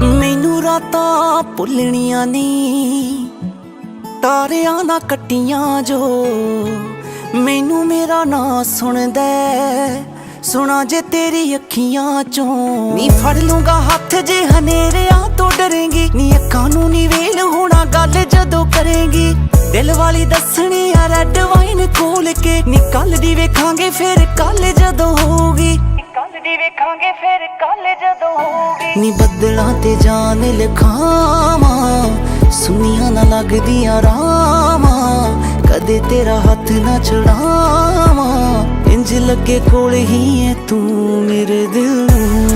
मैनू रातां भुलनियां नी तारियां ना कट्टियां जो मैनू मेरा नां सुनदा सुना जे तेरी अखियां चों नी फड़ लूंगा हथ जे हनेरिया तो डरेंगी नी अखां नू नी वेल होना गल जदों करेंगी दिल वाली दसनी आ रेड वाइन खोल के नी कल दी वेखांगे फिर कल जदों होगी नी बदलां ते जान लिखावां सुनिया ना लगदियां रावां कदे तेरा हथ ना छड़ावां इंज लगे कोल ही है तू मेरे दिल नूं।